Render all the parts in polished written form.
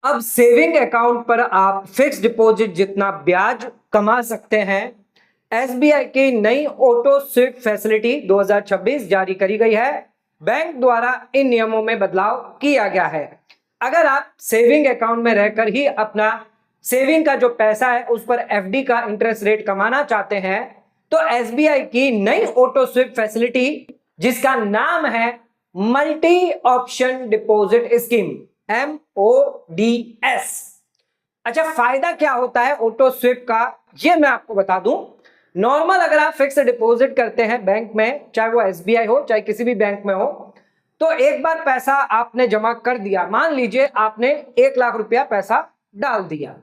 अब saving account पर आप फिक्स डिपॉजिट जितना ब्याज कमा सकते हैं। एसबीआई की नई ऑटो स्विप फैसिलिटी 2026 जारी करी गई है। बैंक द्वारा इन नियमों में बदलाव किया गया है। अगर आप सेविंग अकाउंट में रहकर ही अपना सेविंग का जो पैसा है उस पर एफडी का इंटरेस्ट रेट कमाना चाहते हैं तो एसबीआई की नई ऑटो स्विप फैसिलिटी जिसका नाम है multi option deposit scheme MODS। अच्छा, फायदा क्या होता है ऑटो स्विप का, ये मैं आपको बता दूं। नॉर्मल अगर आप फिक्स डिपॉजिट करते हैं बैंक में, चाहे वो एसबीआई हो चाहे किसी भी बैंक में हो, तो एक बार पैसा आपने जमा कर दिया, मान लीजिए आपने 1 लाख रुपया पैसा डाल दिया।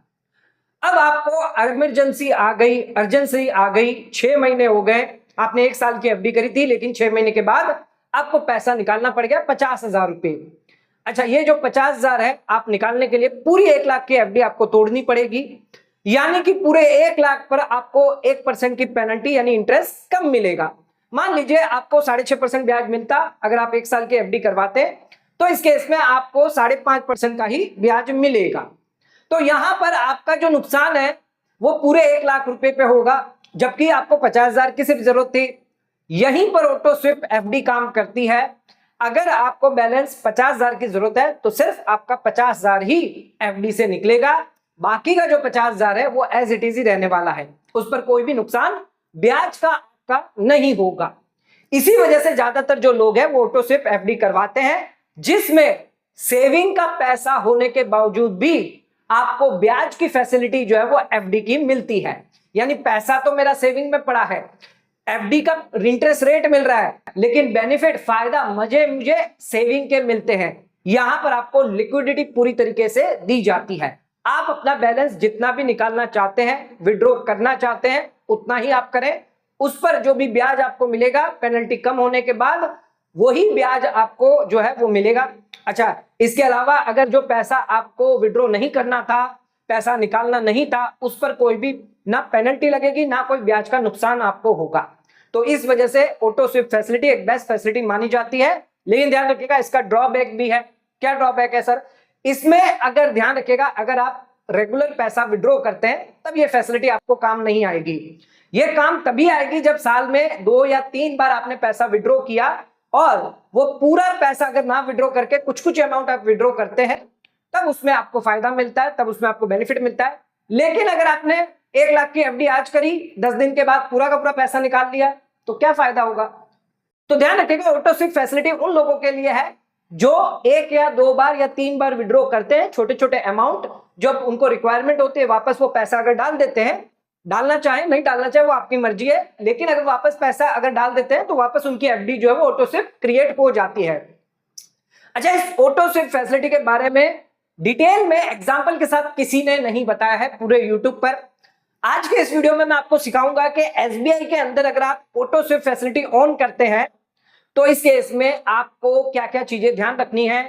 अब आपको इमरजेंसी आ गई, अर्जेंसी आ गई, 6 महीने हो गए, आपने 1 साल की एफडी करी थी, लेकिन 6 महीने के बाद आपको पैसा निकालना पड़ गया 50,000 रुपए। अच्छा, ये जो 50,000 है आप निकालने के लिए पूरी 1 लाख की एफडी आपको तोड़नी पड़ेगी, यानी कि पूरे 1 लाख पर आपको 1% की पेनल्टी यानी इंटरेस्ट कम मिलेगा। मान लीजिए आपको 6.5% ब्याज मिलता अगर आप 1 साल की एफडी करवाते, तो इस केस में आपको 5.5% का ही ब्याज मिलेगा। तो यहां पर आपका जो नुकसान है वो पूरे 1 लाख रुपए पे होगा, जबकि आपको 50,000 की सिर्फ जरूरत थी। यहीं पर ऑटो स्विप एफडी काम करती है। अगर आपको बैलेंस 50,000 की जरूरत है तो सिर्फ आपका 50,000 ही एफडी से निकलेगा, बाकी का जो 50,000 है वो एज इट इज ही रहने वाला है, उस पर कोई भी नुकसान ब्याज का नहीं होगा। इसी वजह से ज्यादातर जो लोग हैं वो ऑटो स्विप एफडी करवाते हैं, जिसमें सेविंग का पैसा होने के बावजूद भी आपको ब्याज की फैसिलिटी जो है वो एफडी की मिलती है। यानी पैसा तो मेरा सेविंग में पड़ा है, एफडी का इंटरेस्ट रेट मिल रहा है, लेकिन बेनिफिट फायदा मुझे सेविंग के मिलते हैं। यहां पर आपको लिक्विडिटी पूरी तरीके से दी जाती है। आप अपना बैलेंस जितना भी निकालना चाहते हैं, विड्रॉ करना चाहते हैं, उतना ही आप करें। उस पर जो भी ब्याज आपको मिलेगा पेनल्टी कम होने के बाद, वही ब्याज आपको जो है वो मिलेगा। अच्छा, इसके अलावा अगर जो पैसा आपको विड्रॉ नहीं करना था, पैसा निकालना नहीं था, उस पर कोई भी ना पेनल्टी लगेगी ना कोई ब्याज का नुकसान आपको होगा। तो इस वजह से ऑटो स्विप फैसिलिटी एक बेस्ट फैसिलिटी मानी जाती है। लेकिन ध्यान रखिएगा इसका ड्रॉबैक भी है। क्या ड्रॉबैक है सर? इसमें अगर ध्यान रखिएगा, अगर आप रेगुलर पैसा विड्रॉ करते हैं तब ये फैसिलिटी आपको काम नहीं आएगी। ये काम तभी आएगी जब साल में 2 या 3 बार आपने पैसा विड्रॉ किया और वो पूरा पैसा अगर ना विड्रॉ करके कुछ कुछ अमाउंट आप विड्रॉ करते हैं, तब उसमें आपको फायदा मिलता है, तब उसमें आपको बेनिफिट मिलता है। लेकिन अगर आपने 1 लाख की एफडी आज करी, 10 दिन के बाद पूरा का पूरा पैसा निकाल लिया, तो क्या फायदा होगा? तो ध्यान रखिएगा ऑटो स्विप फैसिलिटी उन लोगों के लिए है जो 1 या 2 बार या 3 बार विड्रॉ करते हैं, छोटे छोटे अमाउंट, जब उनको रिक्वायरमेंट होती है वापस वो पैसा अगर डाल देते हैं, डालना चाहे नहीं डालना चाहे वो आपकी मर्जी है, लेकिन अगर वापस पैसा अगर डाल देते हैं तो वापस उनकी एफडी जो है वो ऑटो स्विप क्रिएट हो जाती है। अच्छा, इस ऑटो स्विप फैसिलिटी के बारे में डिटेल में एग्जांपल के साथ किसी ने नहीं बताया है पूरे यूट्यूब पर। आज के इस वीडियो में मैं आपको सिखाऊंगा कि एसबीआई के अंदर अगर आप ऑटो स्विप फैसिलिटी ऑन करते हैं तो इस केस में आपको क्या क्या चीजें ध्यान रखनी है,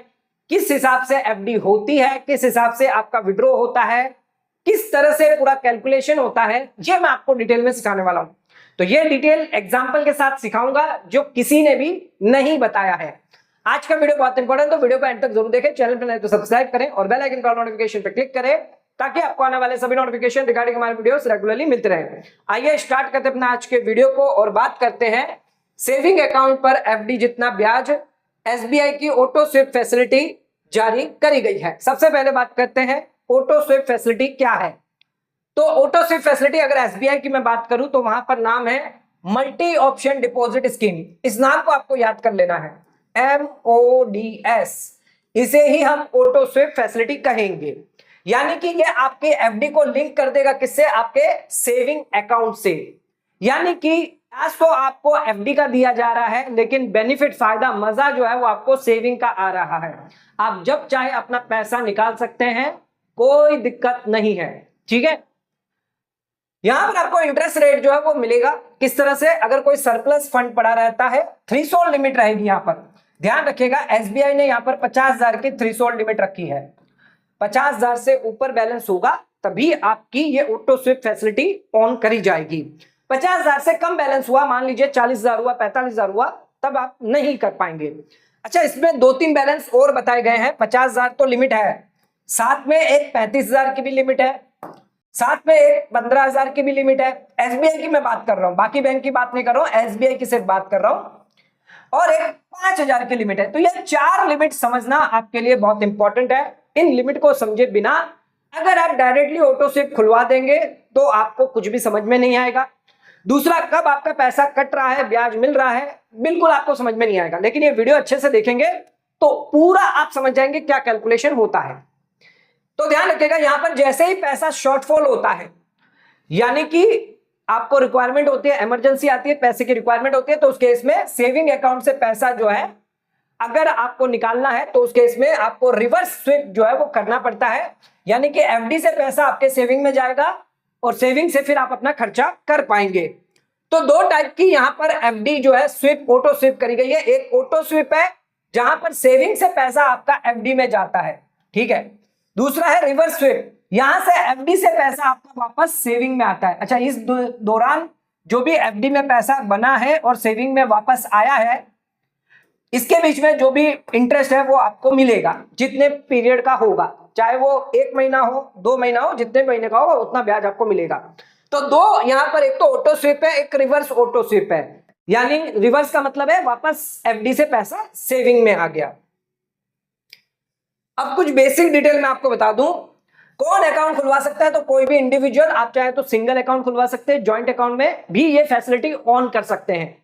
किस हिसाब से एफडी होती है, किस हिसाब से आपका विड्रॉ होता है, किस तरह से पूरा कैलकुलेशन होता है, ये मैं आपको डिटेल में सिखाने वाला हूं। तो ये डिटेल एग्जांपल के साथ सिखाऊंगा जो किसी ने भी नहीं बताया है। आज का वीडियो बहुत इंपॉर्टेंट, तो वीडियो को एंड तक जरूर देखें। चैनल पर नए तो सब्सक्राइब करें और बेल आइकन पर नोटिफिकेशन पर क्लिक करें ताकि आपको आने वाले सभी नोटिफिकेशन रिगार्डिंग हमारे वीडियोस रेगुलरली मिलते रहे। आइए स्टार्ट करते हैं अपना आज के वीडियो को और बात करते हैं सेविंग अकाउंट पर एफडी जितना ब्याज एसबीआई की ऑटो स्विप फैसिलिटी जारी करी गई है। सबसे पहले बात करते हैं ऑटो स्विप फैसिलिटी क्या है। तो ऑटो स्विप फैसिलिटी अगर एसबीआई की मैं बात करूं तो वहां पर नाम है मल्टी ऑप्शन डिपॉजिट स्कीम। इस नाम को आपको याद कर लेना है, MODS। इसे ही हम ऑटो स्विप फैसिलिटी कहेंगे। यानी कि ये आपके एफडी को लिंक कर देगा किससे? आपके सेविंग अकाउंट से। यानी कि आज तो आपको एफडी का दिया जा रहा है, लेकिन बेनिफिट फायदा मजा जो है वो आपको सेविंग का आ रहा है। आप जब चाहे अपना पैसा निकाल सकते हैं, कोई दिक्कत नहीं है। ठीक है, यहां पर आपको इंटरेस्ट रेट जो है वो मिलेगा किस तरह से? अगर कोई सरप्लस फंड पड़ा रहता है, थ्रेशोल्ड लिमिट रहेगी। यहां पर ध्यान रखिएगा एसबीआई ने यहां पर 50,000 की थ्रेशोल्ड लिमिट रखी है। 50,000 से ऊपर बैलेंस होगा तभी आपकी ये ऑटो स्विप फैसिलिटी ऑन करी जाएगी। 50,000 से कम बैलेंस हुआ, मान लीजिए 40,000 हुआ, 45,000 हुआ, तब आप नहीं कर पाएंगे। अच्छा, इसमें 2-3 बैलेंस और बताए गए हैं। 50,000 तो लिमिट है, साथ में एक 35,000 की भी लिमिट है, साथ में एक 15,000 की भी लिमिट है। एसबीआई की मैं बात कर रहा हूं, बाकी बैंक की बात नहीं कर रहा हूं, एसबीआई की सिर्फ बात कर रहा हूं। और एक 5,000 की लिमिट है। तो ये 4 लिमिट समझना आपके लिए बहुत इंपॉर्टेंट है। इन लिमिट को समझे बिना अगर आप डायरेक्टली ऑटो स्विप खुलवा देंगे तो आपको कुछ भी समझ में नहीं आएगा। दूसरा, कब आपका पैसा कट रहा है, ब्याज मिल रहा है, बिल्कुल आपको समझ में नहीं आएगा। लेकिन ये वीडियो अच्छे से देखेंगे तो पूरा आप समझ जाएंगे क्या कैलकुलेशन होता है। तो ध्यान रखिएगा, यहां पर जैसे ही पैसा शॉर्टफॉल होता है, यानी कि आपको रिक्वायरमेंट होती है, इमरजेंसी आती है, पैसे की रिक्वायरमेंट होती है, तो उस केस में सेविंग अकाउंट से पैसा जो है अगर आपको निकालना है तो उस केस में आपको रिवर्स स्विप जो है वो करना पड़ता है। यानी कि एफडी से पैसा आपके सेविंग में जाएगा और सेविंग से फिर आप अपना खर्चा कर पाएंगे। तो 2 टाइप की यहां पर एफडी जो है स्विप, ऑटो स्विप करी गई है। एक ऑटो स्विप है जहां पर सेविंग से पैसा आपका एफडी में जाता है, ठीक है। दूसरा है रिवर्स स्विप, यहां से एफडी से पैसा आपका वापस सेविंग में आता है। अच्छा, इस दौरान जो भी एफडी में पैसा बना है और सेविंग में वापस आया है, इसके बीच में जो भी इंटरेस्ट है वो आपको मिलेगा, जितने पीरियड का होगा, चाहे वो 1 महीना हो, 2 महीना हो, जितने महीने का होगा उतना ब्याज आपको मिलेगा। तो 2 यहां पर, एक तो ऑटो स्विप है, एक रिवर्स ऑटो स्विप है। यानी रिवर्स का मतलब है वापस एफडी से पैसा सेविंग में आ गया। अब कुछ बेसिक डिटेल मैं आपको बता दूं, कौन अकाउंट खुलवा सकता है। तो कोई भी इंडिविजुअल, आप चाहे तो सिंगल अकाउंट खुलवा सकते हैं, ज्वाइंट अकाउंट में भी ये फैसिलिटी ऑन कर सकते हैं।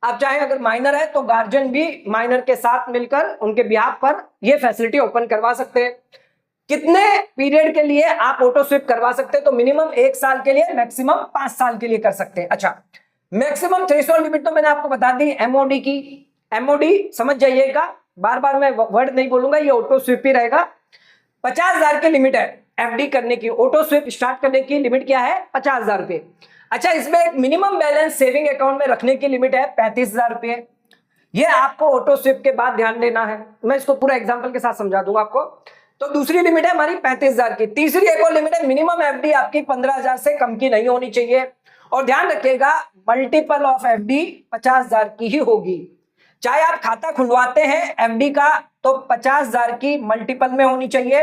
आप चाहे अगर माइनर है तो गार्जियन भी माइनर के साथ मिलकर उनके बिहाफ पर यह फैसिलिटी ओपन करवा सकते हैं। कितने पीरियड के लिए आप ऑटो स्विप करवा सकते हैं, तो मिनिमम 1 साल के लिए, मैक्सिमम 5 साल के लिए कर सकते हैं। अच्छा, मैक्सिमम थ्रेशोल्ड लिमिट तो मैंने आपको बता दी एमओडी की। एमओडी समझ जाइएगा, बार बार मैं वर्ड नहीं बोलूंगा, ये ऑटो स्विप ही रहेगा। 50,000 की लिमिट है एफडी करने की। ऑटो स्विप स्टार्ट करने की लिमिट क्या है? 50,000 रुपए। अच्छा, इसमें एक मिनिमम बैलेंस सेविंग अकाउंट में रखने की लिमिट है 35,000 रुपए। ये आपको ऑटो स्विप के बाद ध्यान देना है, मैं इसको पूरा एग्जांपल के साथ समझा दूंगा आपको। तो दूसरी लिमिट है हमारी 35,000 की। तीसरी एक और लिमिट है, मिनिमम एफडी आपकी 15,000 से कम की नहीं होनी चाहिए। और ध्यान रखिएगा, मल्टीपल ऑफ एफडी 50,000 की ही होगी। चाहे आप खाता खुलवाते हैं एफडी का तो 50,000 की मल्टीपल में होनी चाहिए,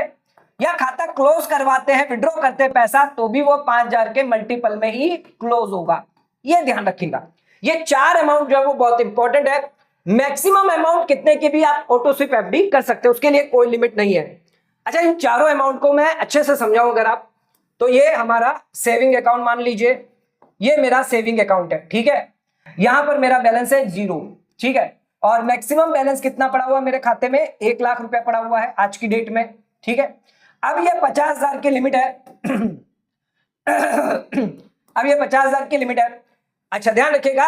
या खाता क्लोज करवाते हैं, विड्रॉ करते हैं पैसा, तो भी वो 5,000 के मल्टीपल में ही क्लोज होगा। ये ध्यान रखिएगा। ये 4 अमाउंट जो है वो बहुत इंपॉर्टेंट है। मैक्सिमम अमाउंट कितने की भी आप ऑटो स्विप एफडी कर सकते हैं, उसके लिए कोई लिमिट नहीं है। अच्छा, इन चारों अमाउंट को मैं अच्छे से समझाऊं अगर आप, तो ये हमारा सेविंग अकाउंट मान लीजिए, ये मेरा सेविंग अकाउंट है, ठीक है। यहां पर मेरा बैलेंस है 0, ठीक है। और मैक्सिमम बैलेंस कितना पड़ा हुआ मेरे खाते में? 1 लाख रुपया पड़ा हुआ है आज की डेट में, ठीक है। अब ये 50,000 की लिमिट है अब ये 50,000 की लिमिट है। अच्छा, ध्यान रखिएगा,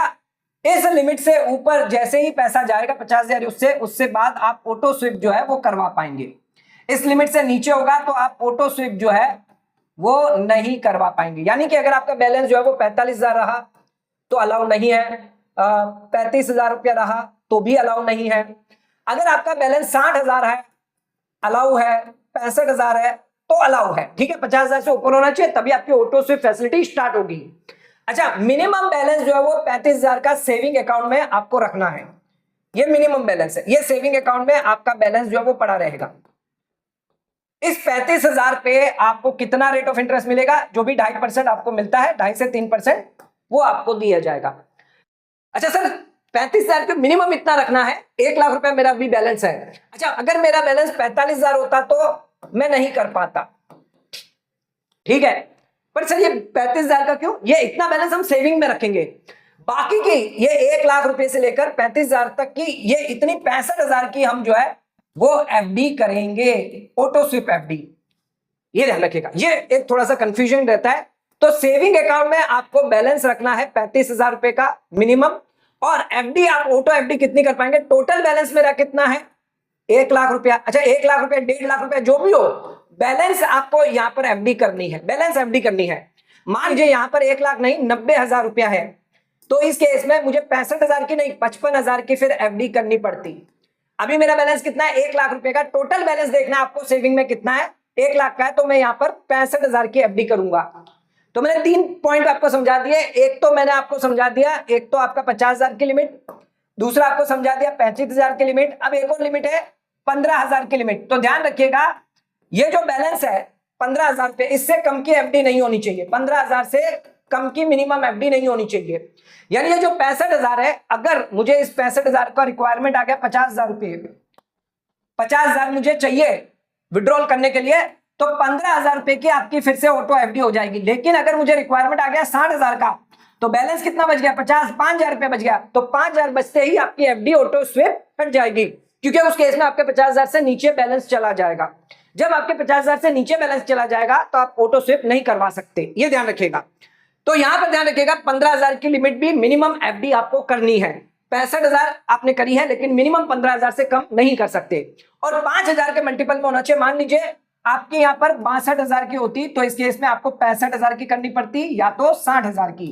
इस लिमिट से ऊपर जैसे ही पैसा जाएगा 50,000 उससे बाद आप ऑटो स्विप जो है वो करवा पाएंगे। इस लिमिट से नीचे होगा तो आप ऑटो स्विप जो है वो नहीं करवा पाएंगे। यानी कि अगर आपका बैलेंस जो है वो 45,000 रहा तो अलाउ नहीं है, 35,000 रुपया रहा तो भी अलाउ नहीं है। अगर आपका बैलेंस 60,000 है अलाउ है, 65,000 है तो अलाउ है, ठीक है। 50,000 से ऊपर होना चाहिए, तभी आपकी ऑटो स्विप फैसिलिटी स्टार्ट होगी। अच्छा, मिनिमम बैलेंस जो है वो 35,000 का सेविंग अकाउंट में आपको रखना है। ये मिनिमम बैलेंस है, ये सेविंग अकाउंट में आपका बैलेंस जो है वो पड़ा रहेगा। इस 35,000 पे आपको कितना रेट ऑफ इंटरेस्ट मिलेगा? जो भी 2.5% आपको मिलता है, 2.5 से 3% वो आपको दिया जाएगा। अच्छा सर, 35,000 पे मिनिमम इतना रखना है, 1 लाख रुपया मेरा भी बैलेंस है। अच्छा, अगर मेरा बैलेंस 45,000 होता तो मैं नहीं कर पाता, ठीक है। पर सर ये 35,000 का क्यों? ये इतना बैलेंस हम सेविंग में रखेंगे, बाकी की ये 1 लाख रुपए से लेकर 35,000 तक की ये इतनी 65,000 की हम जो है वो एफडी करेंगे, ऑटो स्विप एफडी। ये ध्यान रखिएगा, ये एक थोड़ा सा कंफ्यूजन रहता है। तो सेविंग अकाउंट में आपको बैलेंस रखना है 35,000 रुपए का मिनिमम, और एफडी आप ऑटो एफडी कितनी कर पाएंगे? टोटल बैलेंस मेरा कितना है? 1 लाख रुपया। अच्छा, 1 लाख रुपया, 1.5 लाख रुपया, जो भी हो, बैलेंस आपको यहां पर एफडी करनी है, बैलेंस एफडी करनी है। मान लीजिए यहां पर 1 लाख नहीं 90,000 रुपया है, तो इस केस में मुझे 65,000 की नहीं 55,000 की फिर एफडी करनी पड़ती। अभी मेरा बैलेंस कितना है? 1 लाख रुपए का। टोटल बैलेंस देखना आपको सेविंग में कितना है, 1 लाख का है, तो मैं यहां पर 65,000 की एफडी करूंगा। तो मैंने 3 पॉइंट आपको समझा दिए। एक तो मैंने आपको समझा दिया, एक तो आपका 50,000 की लिमिट, दूसरा आपको समझा दिया 35,000 की लिमिट। अब एक और लिमिट है 15,000 की लिमिट। तो ध्यान रखिएगा, ये जो बैलेंस है 15,000 रुपए, इससे कम की एफडी नहीं होनी चाहिए, 15,000 से कम की मिनिमम एफडी नहीं होनी चाहिए। यानी ये जो 65,000 है, अगर मुझे इस 65,000 का रिक्वायरमेंट आ गया 50,000 रुपये, 50,000 मुझे चाहिए विड्रॉल करने के लिए, तो 15,000 रुपए की आपकी फिर से ऑटो एफडी हो जाएगी। लेकिन अगर मुझे रिक्वायरमेंट आ गया 60,000 का, तो बैलेंस कितना बच गया, 5,000 रुपए बच गया, तो 5,000 बचते ही आपकी एफडी ऑटो स्विप हट जाएगी, क्योंकि उस केस में आपके 50,000 से नीचे बैलेंस चला जाएगा। जब आपके 50,000 से नीचे बैलेंस चला जाएगा तो आप ऑटो स्विप नहीं करवा सकते, ये ध्यान रखिएगा। तो यहां पर ध्यान रखिएगा 15,000 की लिमिट भी मिनिमम एफडी आपको करनी है। 65,000 आपने करी है, लेकिन मिनिमम 15,000 से कम नहीं कर सकते, और 5,000 के मल्टीपल में होना चाहिए। मान लीजिए आपकी यहां पर 62,000 की होती, तो इस केस में आपको 65,000 की करनी पड़ती, या तो 60,000 की।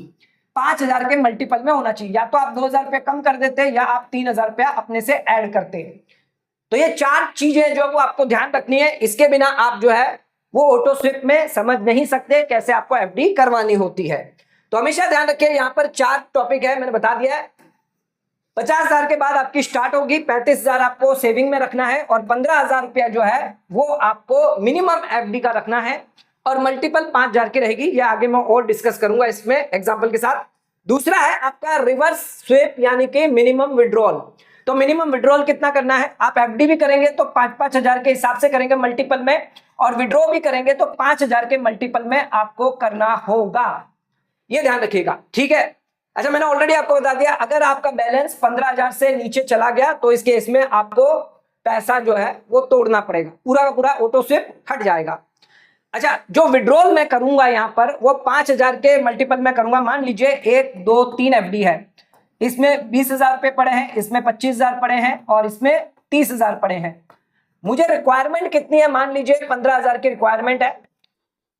5,000 के मल्टीपल में होना चाहिए, या तो आप 2,000 रुपये कम कर देते, या आप 3,000 रुपया अपने से ऐड करते। तो ये 4 चीजें जो वो आपको ध्यान रखनी है, इसके बिना आप जो है वो ऑटो स्विप में समझ नहीं सकते कैसे आपको एफडी करवानी होती है। तो हमेशा ध्यान रखिए, यहां पर 4 टॉपिक है, मैंने बता दिया है। 50,000 के बाद आपकी स्टार्ट होगी, 35,000 आपको सेविंग में रखना है, और 15,000 रुपया जो है वो आपको मिनिमम एफडी का रखना है, और मल्टीपल 5,000 की रहेगी। ये आगे मैं और डिस्कस करूंगा इसमें एग्जांपल के साथ। दूसरा है आपका रिवर्स स्विप, यानी कि मिनिमम विड्रॉल। तो मिनिमम विड्रॉल कितना करना है, आप एफडी भी करेंगे तो 5,000 के हिसाब से करेंगे मल्टीपल में, और विड्रॉ भी करेंगे तो 5,000 के मल्टीपल में आपको करना होगा, ये ध्यान रखिएगा, ठीक है। अच्छा, मैंने ऑलरेडी आपको बता दिया, अगर आपका बैलेंस 15,000 से नीचे चला गया तो इस केस में आपको पैसा जो है वो तोड़ना पड़ेगा, पूरा का पूरा ऑटो स्विप हट जाएगा। अच्छा, जो विड्रॉल मैं करूंगा यहां पर वो 5,000 के मल्टीपल में करूंगा। मान लीजिए 1, 2, 3 एफडी है, इसमें 20,000 रुपए पड़े हैं, इसमें 25,000 पड़े हैं, और इसमें 30,000 पड़े हैं। मुझे रिक्वायरमेंट कितनी है, मान लीजिए 15,000 की रिक्वायरमेंट है,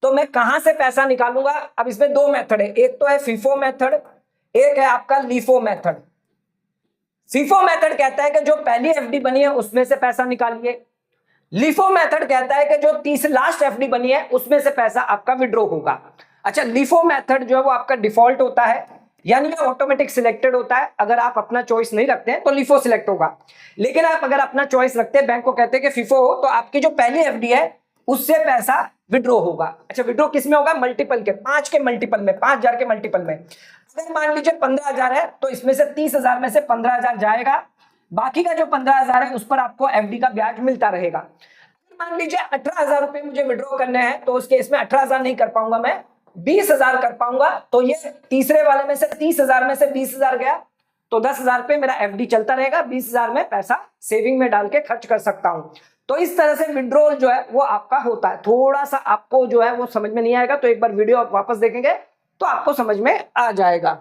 तो मैं कहां से पैसा निकालूंगा। अब इसमें 2 मेथड है, एक तो है फीफो मेथड, एक है आपका लीफो मेथड। फीफो मेथड कहता है कि जो पहली एफडी बनी है उसमें से पैसा निकालिए। लीफो मेथड कहता है कि जो लास्ट एफडी बनी है उसमें से पैसा आपका विड्रॉ होगा। अच्छा, लीफो मेथड जो है वो आपका डिफॉल्ट होता है, यानी ये ऑटोमेटिक सिलेक्टेड होता है। अगर आप अपना चॉइस नहीं रखते हैं तो लीफो सिलेक्ट होगा, लेकिन आप अगर अपना चॉइस रखते हैं, बैंक को कहते हैं कि फीफो हो, तो आपकी जो पहली एफडी है उससे पैसा विड्रॉ होगा। अच्छा, विड्रॉ किस में होगा, मल्टीपल के, 5 के मल्टीपल में, 5,000 के मल्टीपल में। अगर मान लीजिए 15,000 है तो इसमें से 30,000 में से 15,000 जाएगा, बाकी का जो 15,000 है उस पर आपको एफडी का ब्याज मिलता रहेगा। मान लीजिए 18,000 रुपए मुझे विड्रॉ करने हैं, तो उसके इसमें 18,000 नहीं कर पाऊंगा, मैं 20,000 कर पाऊंगा। तो ये तीसरे वाले में से 30,000 में से 20,000 गया, तो 10,000 रुपए मेरा एफडी चलता रहेगा, 20,000 में पैसा सेविंग में डाल के खर्च कर सकता हूं। तो इस तरह से विड्रॉल जो है वो आपका होता है। थोड़ा सा आपको जो है वो समझ में नहीं आएगा तो एक बार वीडियो आप वापस देखेंगे तो आपको समझ में आ जाएगा।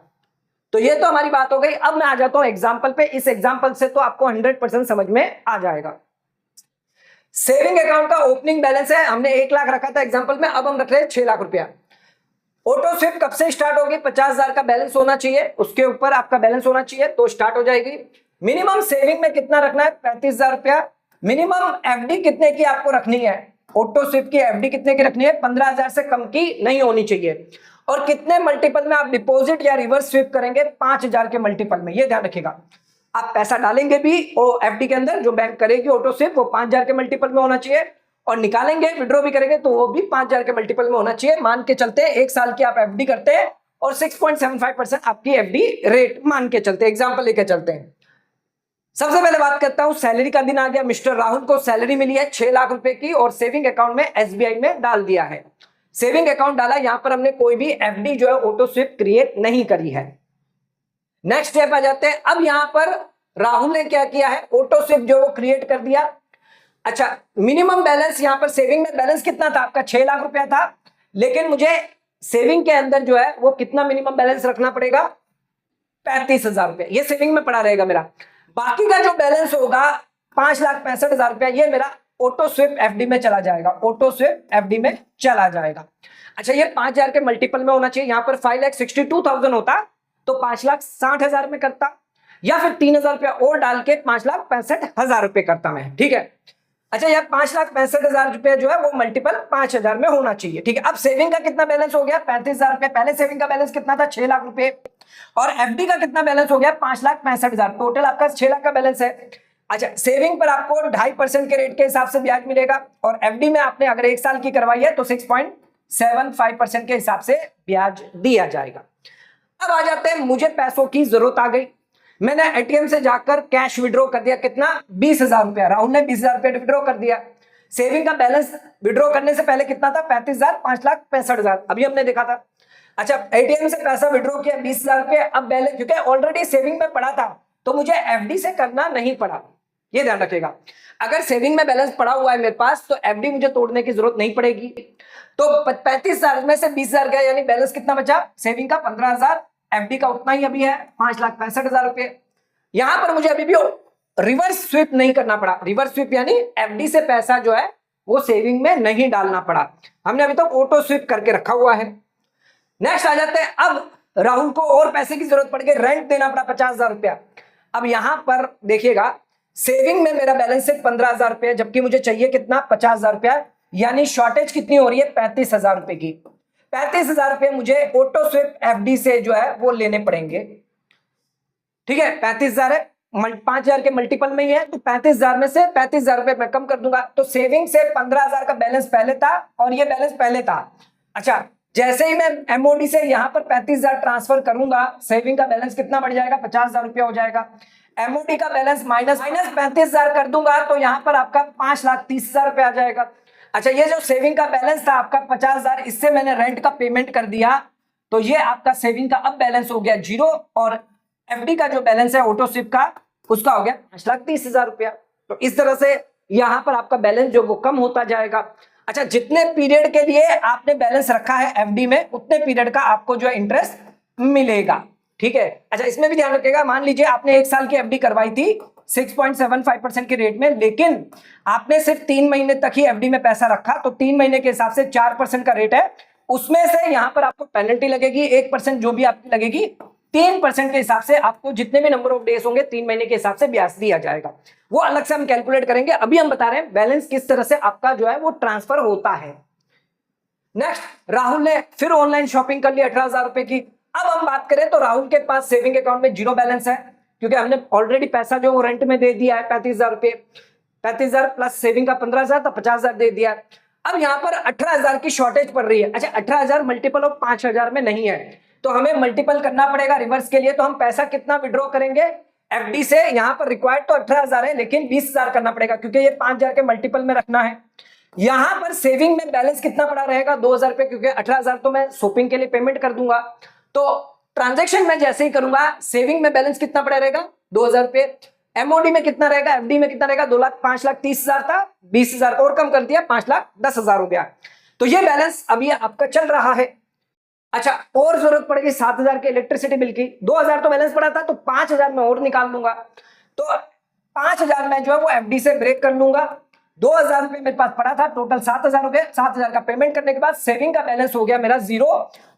तो ये तो हमारी बात हो गई। अब मैं आ जाता हूं एग्जाम्पल पे। इस एग्जाम्पल से तो आपको 100% समझ में आ जाएगा। सेविंग अकाउंट का ओपनिंग बैलेंस है, हमने 1 लाख रखा था एग्जाम्पल में, अब हम रख रहे हैं 6 लाख रुपया। ऑटो स्विप कब से स्टार्ट होगी, 50,000 का बैलेंस होना चाहिए, उसके ऊपर आपका बैलेंस होना चाहिए तो स्टार्ट हो जाएगी। मिनिमम सेविंग में कितना रखना है, 35,000 रुपया। मिनिमम एफडी कितने की आपको रखनी है, ऑटो स्विप की एफडी कितने की रखनी है, 15,000 से कम की नहीं होनी चाहिए। और कितने मल्टीपल में आप डिपॉजिट या रिवर्स स्विप करेंगे, 5,000 के मल्टीपल में, ये ध्यान रखिएगा। आप पैसा डालेंगे भी वो एफडी के अंदर, जो बैंक करेगी ऑटो स्विप, वो 5,000 के मल्टीपल में होना चाहिए, और निकालेंगे विड्रॉ भी करेंगे तो वो भी 5,000 के मल्टीपल में होना चाहिए। मान के चलते हैं 1 साल की आप एफडी करते हैं और 6.75% आपकी एफडी रेट मान के चलते, एग्जाम्पल लेके चलते हैं। सबसे पहले बात करता हूं, सैलरी का दिन आ गया, मिस्टर राहुल को सैलरी मिली है 6 लाख रुपए की, और सेविंग अकाउंट में एसबीआई में डाल दिया है। सेविंग अकाउंट डाला, यहां पर हमने कोई भी एफडी जो है ऑटो स्विप क्रिएट नहीं करी है। नेक्स्ट स्टेप आ जाते हैं। अब यहां पर राहुल ने क्या किया है, ऑटो स्विप जो वो क्रिएट कर दिया। अच्छा, मिनिमम बैलेंस यहां पर सेविंग में बैलेंस कितना था आपका, 6 लाख रुपया था, लेकिन मुझे सेविंग के अंदर जो है वो कितना मिनिमम बैलेंस रखना पड़ेगा, 35,000 रुपया। ये सेविंग में पड़ा रहेगा मेरा। बाकी का जो बैलेंस होगा 5,65,000 रुपया, ये मेरा ऑटो स्विप एफडी में चला जाएगा, ऑटो स्विप एफडी में चला जाएगा। अच्छा, ये 5,000 के मल्टीपल में होना चाहिए। यहां पर 5,62,000 होता तो 5,60,000 में करता, या फिर 3,000 रुपया और डाल के 5,65,000 रुपए करता मैं, ठीक है। अच्छा, यह 5,65,000 रुपए जो है वो मल्टीपल 5,000 में होना चाहिए, ठीक है। अब सेविंग का कितना बैलेंस हो गया, 35,000 रुपए। पहले सेविंग का बैलेंस कितना था, 6 लाख रुपए, और एफडी का कितना बैलेंस हो गया, 5,65,000। टोटल आपका 6 लाख का बैलेंस है। अच्छा, सेविंग पर आपको 2.5% के रेट के हिसाब से ब्याज मिलेगा और एफडी में आपने अगर 1 साल की करवाई है तो 6.75% के हिसाब से ब्याज दिया जाएगा। अब आ जाते हैं, मुझे पैसों की जरूरत आ गई, मैंने एटीएम से जाकर कैश विड्रॉ कर दिया, कितना 20,000 रुपया, राहुल ने 20,000 रुपया विड्रॉ कर दिया। सेविंग का बैलेंस विड्रॉ करने से पहले कितना था, 35,000, 5,65,000 अभी हमने देखा था। अच्छा, एटीएम से पैसा विड्रॉ किया 20,000 रुपया, अब बैलेंस क्योंकि ऑलरेडी सेविंग में पड़ा था तो मुझे एफडी से करना नहीं पड़ा, ये ध्यान रखिएगा। अगर सेविंग में बैलेंस पड़ा हुआ है मेरे पास तो एफडी मुझे तोड़ने की जरूरत नहीं पड़ेगी। तो 35,000 में से 20,000 गया, यानी बैलेंस कितना बचा, सेविंग का 15,000, एफडी का उतना ही अभी है 5,65,000 रुपए। यहां पर मुझे अभी भी रिवर्स स्विप नहीं करना पड़ा, रिवर्स स्विप यानी एफडी से पैसा जो है वो सेविंग में नहीं डालना पड़ा, हमने अभी तक ऑटो स्विप करके रखा हुआ है। नेक्स्ट आ जाते हैं, अब राहुल को और पैसे की जरूरत पड़ गई, रेंट देना पड़ा 50,000 रुपया। अब यहां पर देखिएगा, सेविंग में मेरा बैलेंस सिर्फ 15,000 रुपया, जबकि मुझे चाहिए कितना, 50,000 रुपया, यानी शॉर्टेज कितनी हो रही है, 35,000 रुपए की। 35,000 रुपए मुझे ऑटो स्विप एफडी से जो है वो लेने पड़ेंगे, ठीक है। 35,000 है, 5,000 के मल्टीपल में ही है, तो 35,000 में से 35,000 रुपए मैं कम कर दूंगा। तो सेविंग से 15,000 का बैलेंस पहले था और ये बैलेंस पहले था। अच्छा, जैसे ही मैं एमओडी से यहां पर 35,000 ट्रांसफर करूंगा, सेविंग का बैलेंस कितना बढ़ जाएगा, 50,000 रुपया हो जाएगा। एमओडी का बैलेंस माइनस 35,000 कर दूंगा तो यहां पर आपका 5,30,000 रुपया आ जाएगा। अच्छा, ये जो सेविंग का बैलेंस था आपका 50,000, इससे मैंने रेंट का पेमेंट कर दिया, तो ये आपका सेविंग का अब बैलेंस हो गया 0 और एफडी का जो बैलेंस है ऑटो स्विप का, उसका हो गया 5,30,000 रुपया। तो इस तरह से यहां पर आपका बैलेंस जो वो कम होता जाएगा। अच्छा, जितने पीरियड के लिए आपने बैलेंस रखा है एफडी में, उतने पीरियड का आपको जो है इंटरेस्ट मिलेगा, ठीक है। अच्छा, इसमें भी ध्यान रखिएगा, मान लीजिए आपने 1 साल की एफडी करवाई थी 6.75% के रेट में, लेकिन आपने सिर्फ 3 महीने तक ही एफडी में पैसा रखा, तो 3 महीने के हिसाब से 4% का रेट है, उसमें से यहां पर आपको पेनल्टी लगेगी 1% जो भी आपकी लगेगी, 3% के हिसाब से आपको जितने भी नंबर ऑफ डेज होंगे 3 महीने के हिसाब से ब्याज दिया जाएगा, वो अलग से हम कैलकुलेट करेंगे। अभी हम बता रहे हैं बैलेंस किस तरह से आपका जो है वो ट्रांसफर होता है। नेक्स्ट, राहुल ने फिर ऑनलाइन शॉपिंग कर ली 18,000 रुपए की। अब हम बात करें तो राहुल के पास सेविंग अकाउंट में 0 बैलेंस है, क्योंकि हमने ऑलरेडी पैसा जो वो रेंट में दे दिया है 35,000 रुपए, 35,000 प्लस सेविंग का 15,000, तो 50,000 दे दिया। अब यहां पर 18,000 की शॉर्टेज पड़ रही है। अच्छा, 18,000 मल्टीपल ऑफ 5,000 में नहीं है, तो हमें मल्टीपल करना पड़ेगा रिवर्स के लिए। तो हम पैसा कितना विड्रॉ करेंगे एफडी से, यहां पर रिक्वायर्ड तो 18,000 है, लेकिन 20,000 करना पड़ेगा क्योंकि ये 5,000 के मल्टीपल में रखना है। यहां पर सेविंग में बैलेंस कितना पड़ा रहेगा, 2,000 रुपए, क्योंकि 18,000 तो मैं शॉपिंग के लिए पेमेंट कर दूंगा। तो ट्रांजेक्शन में जैसे ही करूंगा, सेविंग में बैलेंस कितना पड़ा रहेगा, 2,000 रुपए। एमओडी में कितना रहेगा, एफडी में कितना रहेगा, 5,30,000 था, 20,000 और कम कर दिया, 5,10,000 हो गया। तो ये बैलेंस अभी आपका चल रहा है। अच्छा, और जरूरत पड़ेगी 7,000 के इलेक्ट्रिसिटी बिल की, 2,000 तो बैलेंस पड़ा था, तो 5,000 में और निकाल लूंगा, तो 5,000 में जो है वो एफडी से ब्रेक कर लूंगा। 2,000 रुपए मेरे पास पड़ा था, टोटल 7,000 हो गए। 7,000 का पेमेंट करने के बाद सेविंग का बैलेंस हो गया मेरा 0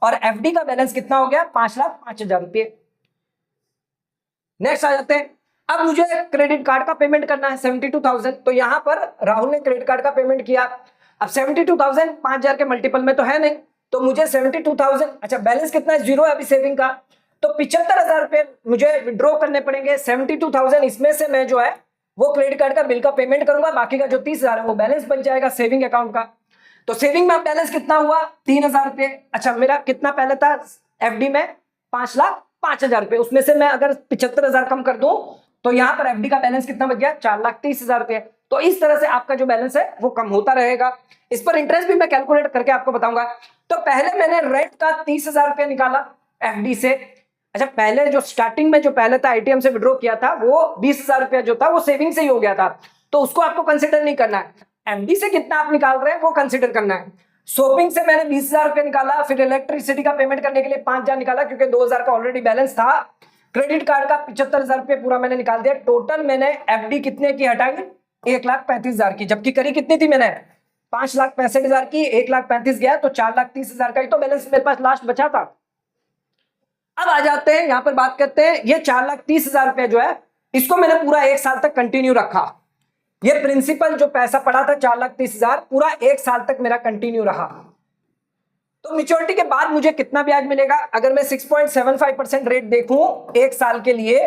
और एफडी का बैलेंस कितना हो गया, 5,05,000 रुपये। नेक्स्ट आ जाते हैं, अब मुझे क्रेडिट कार्ड का पेमेंट करना है 72,000, तो यहां पर राहुल ने क्रेडिट कार्ड का पेमेंट किया। अब 72,000 5,000 के मल्टीपल में तो है नहीं, तो मुझे 72,000, अच्छा बैलेंस कितना है, 0 है अभी सेविंग का, तो 75,000 रुपए मुझे विड्रॉ करने पड़ेंगे। 72,000 इसमें से मैं जो है वो क्रेडिट कार्ड का बिल का पेमेंट करूंगा, बाकी का जो 30,000 है वो बैलेंस बन जाएगा सेविंग अकाउंट का। तो सेविंग में बैलेंस कितना हुआ, 3,000 रुपए। अच्छा, मेरा कितना पहले था एफडी में, 5,05,000 रुपए, उसमें से मैं अगर 75,000 कम कर दूं तो यहां पर एफडी का बैलेंस कितना बच गया, 4,30,000 रुपए। तो इस तरह से आपका जो बैलेंस है वो कम होता रहेगा। इस पर इंटरेस्ट भी मैं कैलकुलेट करके आपको बताऊंगा। तो पहले मैंने रेंट का 30,000 रुपए निकाला एफडी से। अच्छा, पहले जो स्टार्टिंग में जो पहले था एटीएम से विड्रॉ किया था, वो 20,000 रुपया जो था वो सेविंग से ही हो गया था, तो उसको आपको कंसिडर नहीं करना है। एफडी से कितना आप निकाल रहे हैं वो कंसिडर करना है। शॉपिंग से मैंने 20,000 रुपए निकाला, फिर इलेक्ट्रिसिटी का पेमेंट करने के लिए 5,000 निकाला क्योंकि 2,000 का ऑलरेडी बैलेंस था। क्रेडिट कार्ड का 75,000 रुपये पूरा मैंने निकाल दिया। टोटल मैंने एफडी कितने की हटाई, 1,35,000 की, जबकि करी कितनी थी मैंने, 5,65,000 की, 1,35,000 गया तो 4,30,000 का ही तो बैलेंस मेरे पास लास्ट बचा था। अब आ जाते हैं यहां पर बात करते हैं, ये 4,30,000 रुपए जो है इसको मैंने पूरा 1 साल तक कंटिन्यू रखा। ये प्रिंसिपल जो पैसा पड़ा था 4,30,000 पूरा 1 साल तक मेरा कंटिन्यू रहा। तो मैच्योरिटी के बाद मुझे कितना ब्याज मिलेगा, अगर मैं 6.75% रेट देखूं 1 साल के लिए,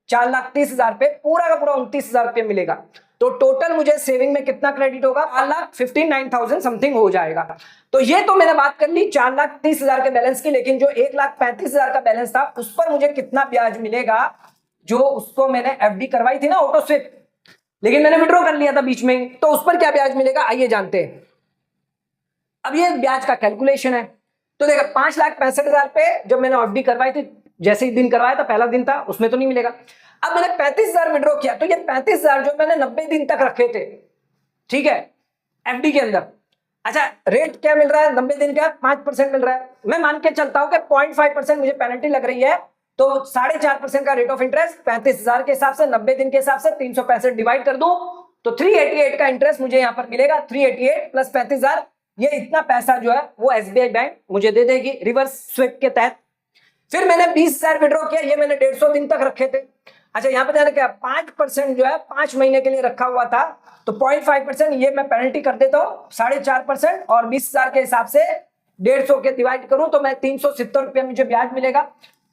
4,30,000 पे, पूरा का पूरा 29,000 रुपये मिलेगा। तो टोटल मुझे सेविंग में कितना क्रेडिट होगा? 4,59,000 समथिंग हो जाएगा। तो ये तो मैंने बात कर ली 4,30,000 के बैलेंस की, लेकिन जो 1,35,000 का बैलेंस था उस पर मुझे कितना ब्याज मिलेगा, जो उसको मैंने एफडी करवाई थी ना ऑटो स्विप, लेकिन मैंने विड्रॉ कर लिया था बीच में ही, तो उस पर क्या ब्याज मिलेगा आइए जानते हैं। अब ये ब्याज का कैलकुलेशन है। तो देखो 5,65,000 पे जब मैंने एफडी करवाई थी, जैसे ही दिन करवाया था, पहला दिन था, उसमें तो नहीं मिलेगा। अब मैंने 35,000 विड्रॉ किया, तो ये 35,000 जो मैंने 90 दिन तक रखे थे, ठीक है, एफडी के अंदर। अच्छा, रेट क्या मिल रहा है 90 दिन का? 5% मिल रहा है। मैं मान के चलता हूं कि 0.5% मुझे पेनल्टी लग रही है, तो 4.5% का रेट ऑफ इंटरेस्ट 35,000 के हिसाब से 90 दिन के हिसाब से 365 डिवाइड कर दूं तो 388 का इंटरेस्ट मुझे यहां पर मिलेगा। 388 प्लस 35,000, ये इतना पैसा जो है वो एसबीआई बैंक मुझे दे देगी रिवर्स स्विप के तहत। फिर मैंने 20,000 विड्रॉ किया, ये मैंने 150 दिन तक रखे थे। अच्छा, यहां पर ध्यान रखिए 5% जो है 5 महीने के लिए रखा हुआ था, तो 0.5% ये मैं पेनल्टी कर देता हूं 4.5%, और 20,000 के हिसाब से 150 के डिवाइड करूं तो मैं 370 रुपया मुझे ब्याज मिलेगा।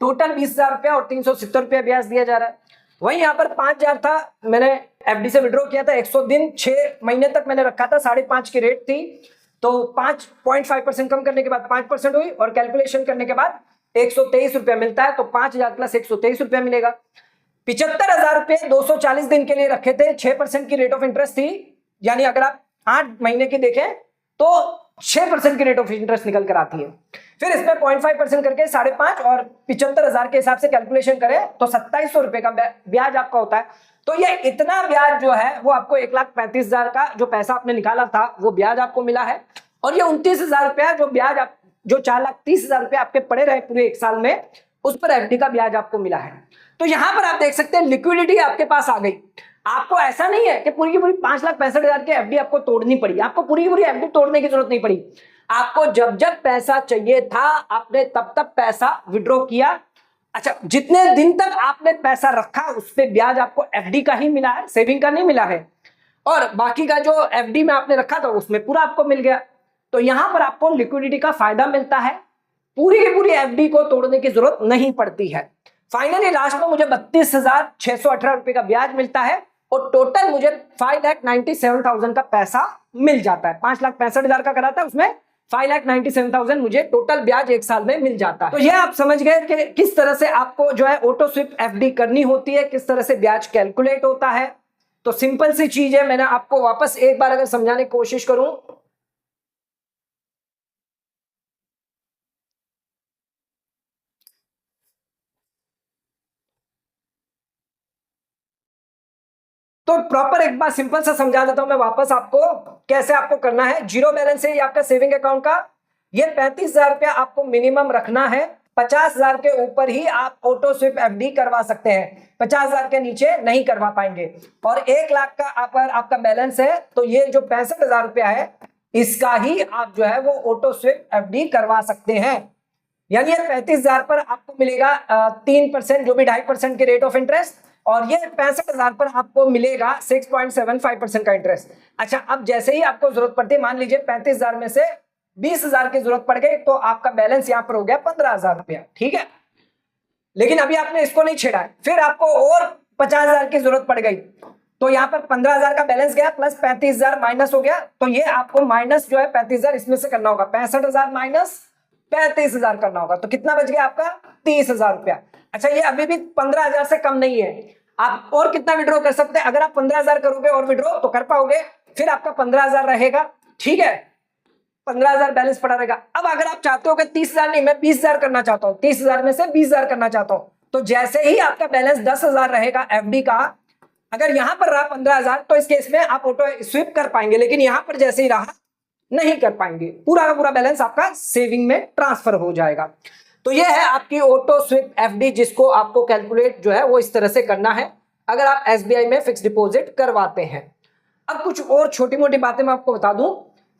टोटल 20,000 रुपया और 370 रुपया ब्याज दिया जा रहा है। वहीं यहाँ पर 5,000 था, मैंने एफडी से विड्रॉ किया था, 100 दिन 6 महीने तक मैंने रखा था, 5.5 की रेट थी, तो 5.5% कम करने के बाद 5% हुई, और कैलकुलेशन करने के बाद 123 रुपया मिलता है, तो 5,000 प्लस 123 रुपया मिलेगा। 75,000 रुपये 240 दिन के लिए रखे थे, 6% की रेट ऑफ इंटरेस्ट थी, यानी अगर आप 8 महीने की देखें तो 6% की रेट ऑफ इंटरेस्ट निकल कर आती है। फिर इसमें 0.5% करके 5.5 और 75,000 के हिसाब से कैलकुलेशन करें तो 2,700 रुपए का ब्याज आपका होता है। तो ये इतना ब्याज जो है वो आपको 1,35,000 का जो पैसा आपने निकाला था वो ब्याज आपको मिला है, और ये 29,000 रुपया जो ब्याज आप जो 4,30,000 रुपये आपके पड़े रहे पूरे एक साल में, उस पर एफडी का ब्याज आपको मिला है। तो यहां पर आप देख सकते हैं लिक्विडिटी आपके पास आ गई। आपको ऐसा नहीं है कि पूरी की पूरी 5,65,000 की एफडी आपको तोड़नी पड़ी, आपको पूरी की पूरी एफडी तोड़ने की जरूरत नहीं पड़ी। आपको जब जब पैसा चाहिए था आपने तब तब पैसा विड्रॉ किया। अच्छा, जितने दिन तक आपने पैसा रखा उस पर ब्याज आपको एफडी का ही मिला है, सेविंग का नहीं मिला है, और बाकी का जो एफडी में आपने रखा था उसमें पूरा आपको मिल गया। तो यहां पर आपको लिक्विडिटी का फायदा मिलता है, पूरी की पूरी एफडी को तोड़ने की जरूरत नहीं पड़ती है। फाइनली लास्ट में मुझे 32,618 रुपए का ब्याज मिलता है, और टोटल मुझे 5,97,000 का पैसा मिल जाता है। 5,65,000 का करा था, उसमें 5,97,000 मुझे टोटल ब्याज एक साल में मिल जाता है। तो ये आप समझ गए कि किस तरह से आपको जो है ऑटो स्विप एफडी करनी होती है, किस तरह से ब्याज कैलकुलेट होता है। तो सिंपल सी चीज है, मैंने आपको वापस एक बार अगर समझाने की कोशिश करूं, तो प्रॉपर एक बार सिंपल सा समझा देता हूं मैं वापस आपको, कैसे आपको करना है। जीरो बैलेंस है ये आपका सेविंग अकाउंट का, ये 35,000 रुपया आपको मिनिमम रखना है। 50,000 के ऊपर ही आप ऑटो स्विप एफडी करवा सकते हैं, 50,000 के नीचे नहीं करवा पाएंगे। और 1 लाख का अगर आपका बैलेंस है तो ये जो 65,000 रुपया है इसका ही आप जो है वो ऑटो स्विप एफडी करवा सकते हैं। यानी 35,000 पर आपको मिलेगा 3% जो भी 2.5% के रेट ऑफ इंटरेस्ट, और ये 65,000 पर आपको मिलेगा 6.75% का इंटरेस्ट। अच्छा, अब जैसे ही आपको जरूरत पड़ती है, मान लीजिए 35,000 में से 20,000 की जरूरत पड़ गई, तो आपका बैलेंस यहाँ पर हो गया 15,000 रुपया, ठीक है। लेकिन अभी आपने इसको नहीं छेड़ा है, फिर आपको और 50,000 की जरूरत पड़ गई, तो यहाँ पर 15,000 का बैलेंस गया, प्लस 35,000 माइनस हो गया, तो ये आपको माइनस जो है 35,000 इसमें से करना होगा, 65,000 माइनस 35,000 करना होगा, तो कितना बच गया आपका 30,000 रुपया। अच्छा, ये अभी भी 15,000 से कम नहीं है, आप और कितना विड्रॉ कर सकते हैं। अगर आप 15,000 करोगे और विड्रॉ तो कर पाओगे, फिर आपका 15,000 रहेगा, ठीक है, 15,000 बैलेंस पड़ा रहेगा। अब अगर आप चाहते हो कि 30,000 नहीं, मैं 20,000 करना चाहता हूं, 30,000 में से 20,000 करना चाहता हूं, तो जैसे ही आपका बैलेंस 10,000 रहेगा एफडी का, अगर यहां पर रहा 15,000 तो इस केस में आप ऑटो स्विप कर पाएंगे, लेकिन यहां पर जैसे ही रहा नहीं कर पाएंगे, पूरा का पूरा बैलेंस आपका सेविंग में ट्रांसफर हो जाएगा। तो ये है आपकी ऑटो स्विप एफडी, जिसको आपको कैलकुलेट जो है वो इस तरह से करना है अगर आप एसबीआई में फिक्स डिपॉजिट करवाते हैं। अब कुछ और छोटी मोटी बातें मैं आपको बता दूं,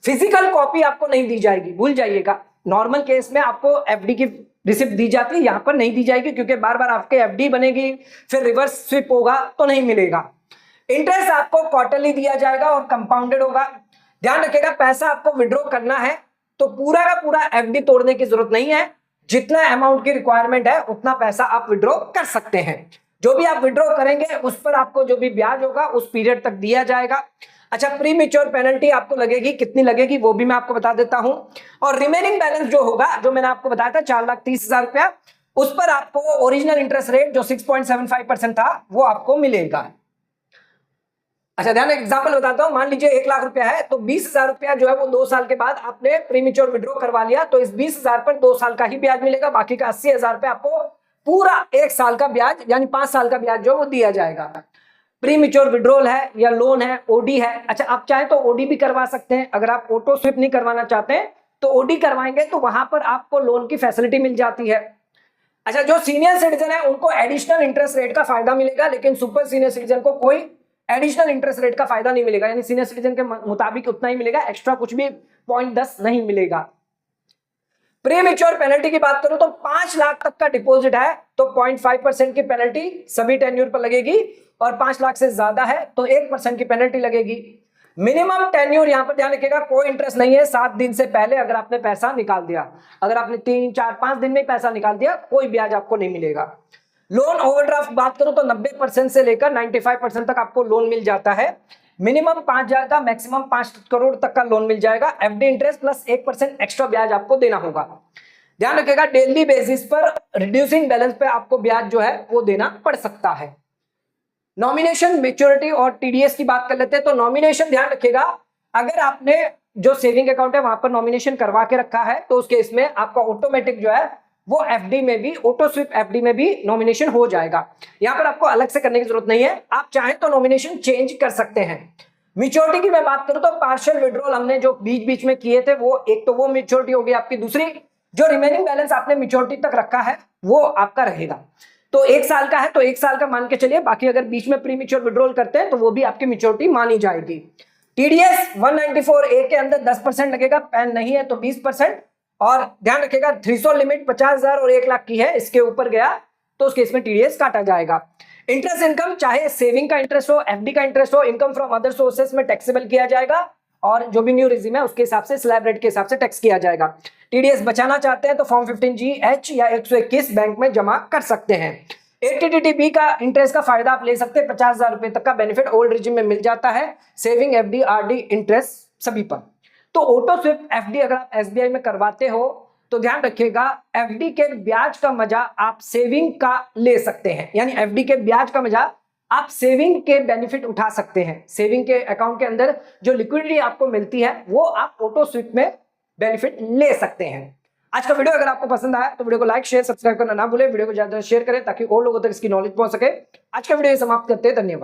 फिजिकल कॉपी आपको नहीं दी जाएगी, भूल जाइएगा। नॉर्मल केस में आपको एफडी की रिसिप्ट दी जाती है, यहां पर नहीं दी जाएगी, क्योंकि बार बार आपके एफडी बनेगी, फिर रिवर्स स्विप होगा तो नहीं मिलेगा। इंटरेस्ट आपको क्वार्टरली दिया जाएगा और कंपाउंडेड होगा। ध्यान रखिएगा, पैसा आपको विड्रॉ करना है तो पूरा का पूरा एफडी तोड़ने की जरूरत नहीं है, जितना अमाउंट की रिक्वायरमेंट है उतना पैसा आप विड्रॉ कर सकते हैं। जो भी आप विड्रॉ करेंगे उस पर आपको जो भी ब्याज होगा उस पीरियड तक दिया जाएगा। अच्छा, प्री मैच्योर पेनल्टी आपको लगेगी, कितनी लगेगी वो भी मैं आपको बता देता हूं। और रिमेनिंग बैलेंस जो होगा, जो मैंने आपको बताया था 4,30,000 रुपया, उस पर आपको ओरिजिनल इंटरेस्ट रेट जो 6.75% था वो आपको मिलेगा। अच्छा, ध्यान एग्जांपल बताता हूं। मान लीजिए 1,00,000 रुपया है, तो 20,000 रुपया जो है वो 2 साल के बाद आपने प्रीमेच्योर विड्रॉ करवा लिया, तो इस 20,000 पर 2 साल का ही ब्याज मिलेगा, बाकी का 80,000 रुपया आपको पूरा 1 साल का ब्याज यानी 5 साल का ब्याज जो वो दिया जाएगा। प्रीमेच्योर विड्रॉल है या लोन है, ओडी है। अच्छा, आप चाहे तो ओडी भी करवा सकते हैं। अगर आप ऑटो स्विप नहीं करवाना चाहते हैं तो ओडी करवाएंगे तो वहां पर आपको लोन की फैसिलिटी मिल जाती है। अच्छा, जो सीनियर सिटीजन है उनको एडिशनल इंटरेस्ट रेट का फायदा मिलेगा, लेकिन सुपर सीनियर सिटीजन को कोई एडिशनल इंटरेस्ट रेट का फायदा नहीं मिलेगा, यानी सीनियर सिटीजन के मुताबिक उतना ही मिलेगा, एक्स्ट्रा कुछ भी 0.10 नहीं मिलेगा। प्रीमेच्योर पेनल्टी की बात करूं तो 5 लाख तक का डिपॉजिट है तो 0.5% की पेनल्टी सभी टेन्यूर पर लगेगी, और 5 लाख से ज्यादा है तो 1% की पेनल्टी लगेगी। मिनिमम टेन्यूर यहां पर ध्यान रखिएगा, कोई इंटरेस्ट नहीं है 7 दिन से पहले अगर आपने पैसा निकाल दिया। अगर आपने 3, 4, 5 दिन में पैसा निकाल दिया कोई ब्याज आपको नहीं मिलेगा। लोन ओवरड्राफ्ट बात करूं तो 90% से लेकर 95% तक आपको लोन मिल जाता है। मिनिमम 5,000 का, मैक्सिमम 5 करोड़ तक का लोन मिल जाएगा। एफडी इंटरेस्ट प्लस 1% एक्स्ट्रा ब्याज आपको देना होगा। ध्यान रखिएगा, डेली बेसिस पर रिड्यूसिंग बैलेंस पे आपको ब्याज जो है वो देना पड़ सकता है। नॉमिनेशन, मैच्योरिटी और टीडीएस की बात कर लेते हैं। तो नॉमिनेशन ध्यान रखिएगा, अगर आपने जो सेविंग अकाउंट है वहां पर नॉमिनेशन करवा के रखा है तो उस केस में आपका ऑटोमेटिक जो है वो एफडी में भी, ऑटो स्विप एफडी में भी नॉमिनेशन हो जाएगा। यहां पर आपको अलग से करने की जरूरत नहीं है, आप चाहें तो नॉमिनेशन चेंज कर सकते हैं। मैच्योरिटी की मैं बात करूं तो पार्शियल विड्रॉल हमने जो बीच बीच में किए थे वो एक तो वो मैच्योरिटी होगी आपकी, दूसरी जो रिमेनिंग बैलेंस आपने मैच्योरिटी तक रखा है वो आपका रहेगा। तो 1 साल का है तो 1 साल का मान के चलिए, बाकी अगर बीच में प्री मैच्योर विड्रॉल करते हैं तो वो भी आपकी मैच्योरिटी मानी जाएगी। टीडीएस 194A के अंदर 10% लगेगा, पैन नहीं है तो 20%। और ध्यान रखिएगा थ्रेशोल्ड लिमिट 50,000 और 1 लाख की है, इसके ऊपर गया तो उस केस में टीडीएस काटा जाएगा। इंटरेस्ट इनकम चाहे सेविंग का इंटरेस्ट हो, एफडी का इंटरेस्ट हो, इनकम फ्रॉम अदर सोर्सेस में टैक्सेबल किया जाएगा, और जो भी न्यू रिजीम है उसके हिसाब से स्लैब रेट के हिसाब से टैक्स किया जाएगा। टीडीएस बचाना चाहते हैं तो फॉर्म 15G/H या 121 बैंक में जमा कर सकते हैं। 80TTB का इंटरेस्ट का फायदा आप ले सकते हैं, 50,000 रुपए तक का बेनिफिट ओल्ड रिजीम में मिल जाता है, सेविंग, एफडी, आरडी, इंटरेस्ट सभी पर। तो ऑटो स्विप एफडी अगर आप एसबीआई में करवाते हो तो ध्यान रखिएगा एफडी के ब्याज का मजा आप सेविंग का ले सकते हैं, यानी एफडी के ब्याज का मजा आप सेविंग के बेनिफिट उठा सकते हैं। सेविंग के अकाउंट के अंदर जो लिक्विडिटी आपको मिलती है वो आप ऑटो स्विप में बेनिफिट ले सकते हैं। आज का वीडियो अगर आपको पसंद आया तो वीडियो को लाइक, शेयर, सब्सक्राइब करना ना भूलें। वीडियो को ज्यादा शेयर करें ताकि और लोगों तक इसकी नॉलेज पहुंच सके। आज का वीडियो समाप्त करते हैं, धन्यवाद।